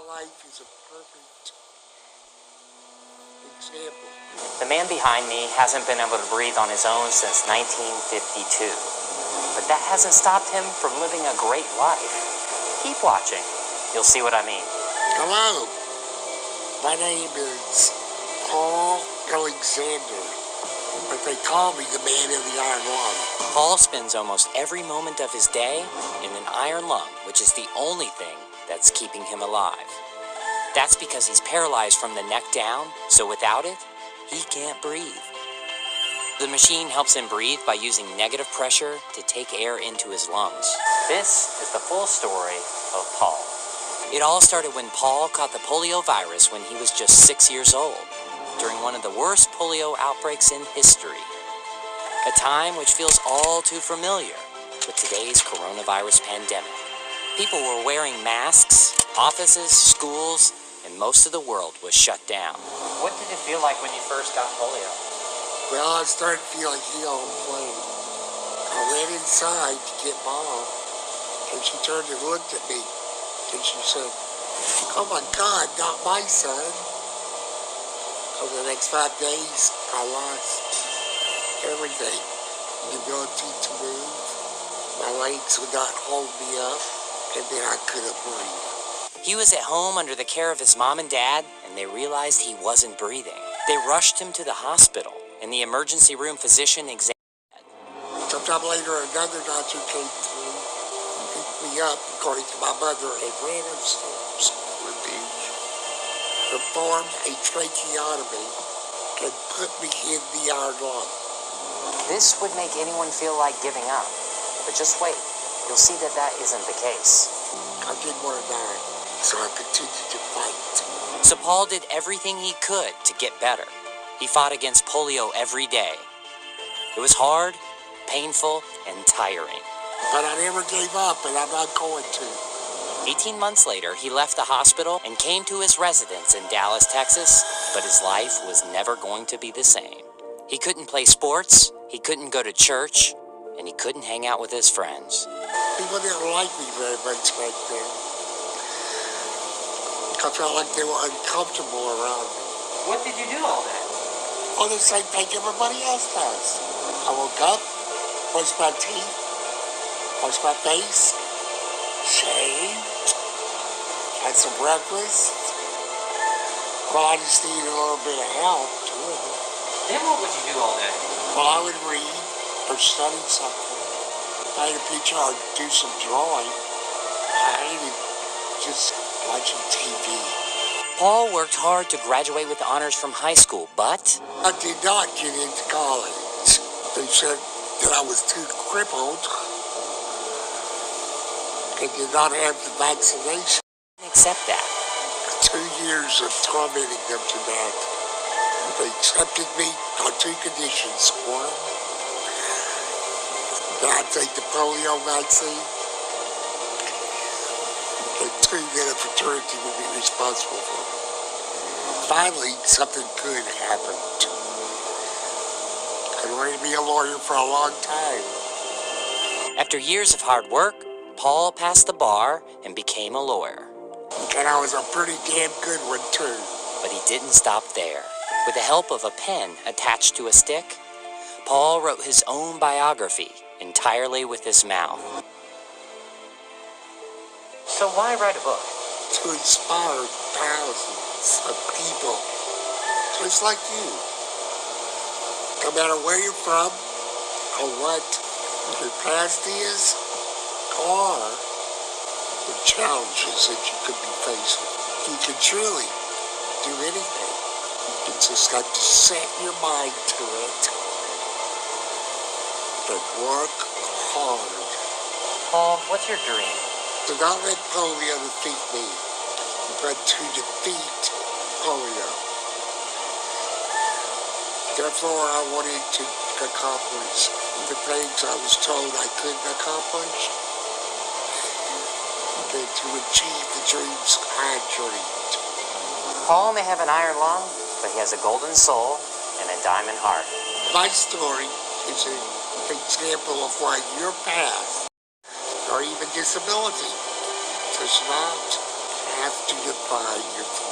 life is a perfect example. The man behind me hasn't been able to breathe on his own since 1952. But that hasn't stopped him from living a great life. Keep watching. You'll see what I mean. Hello. My name is Paul Alexander, but they call me the man in the iron lung. Paul spends almost every moment of his day in an iron lung, which is the only thing that's keeping him alive. That's because he's paralyzed from the neck down, so without it, he can't breathe. The machine helps him breathe by using negative pressure to take air into his lungs. This is the full story of Paul. It all started when Paul caught the polio virus when he was just 6 years old, during one of the worst polio outbreaks in history. A time which feels all too familiar with today's coronavirus pandemic. People were wearing masks, offices, schools, and most of the world was shut down. What did it feel like when you first got polio? Well, I started feeling ill and plain. I ran inside to get Mom, and she turned and looked at me, and she said, "Oh my God, not my son." Over the next 5 days, I lost everything. The ability to move. My legs would not hold me up, and then I couldn't breathe. He was at home under the care of his mom and dad, and they realized he wasn't breathing. They rushed him to the hospital, and the emergency room physician examined. Sometime later, another doctor came through, picked me up, according to my mother, and ran upstairs with me, performed a tracheotomy, and put me in the iron lung. This would make anyone feel like giving up. But just wait. You'll see that that isn't the case. I didn't want to die, so I continued to fight. So Paul did everything he could to get better. He fought against polio every day. It was hard, painful, and tiring. But I never gave up, and I'm not going to. 18 months later, he left the hospital and came to his residence in Dallas, Texas, but his life was never going to be the same. He couldn't play sports, he couldn't go to church, and he couldn't hang out with his friends. People didn't like me very much back then. I felt like they were uncomfortable around me. What did you do all day? Oh, the same thing everybody else does. I woke up, brushed my teeth, washed my face, shaved, had some breakfast. Well, I just needed a little bit of help, too. Then what would you do all day? Well, I would read or study something. I had a picture, I'd do some drawing. I hated just watching TV. Paul worked hard to graduate with honors from high school, but I did not get into college. They said that I was too crippled and did not have the vaccination. accept that. 2 years of tormenting them to death. They accepted me on 2 conditions. One, that I take the polio vaccine, and 2, that a fraternity would be responsible for me. Finally, something good happened. I wanted to be a lawyer for a long time. After years of hard work, Paul passed the bar and became a lawyer. And I was a pretty damn good one, too. But he didn't stop there. With the help of a pen attached to a stick, Paul wrote his own biography entirely with his mouth. So why write a book? To inspire thousands of people just like you. No matter where you're from, or what your past is, or the challenges that you could be facing. You can truly do anything. You just have to set your mind to it and work hard. Paul, what's your dream? Do not let polio defeat me, but to defeat polio. Therefore, I wanted to accomplish the things I was told I couldn't accomplish, and to achieve the dreams I dreamed. Paul may have an iron lung, but he has a golden soul and a diamond heart. My story is an example of why your path, or even disability, does not have to defeat 5, you're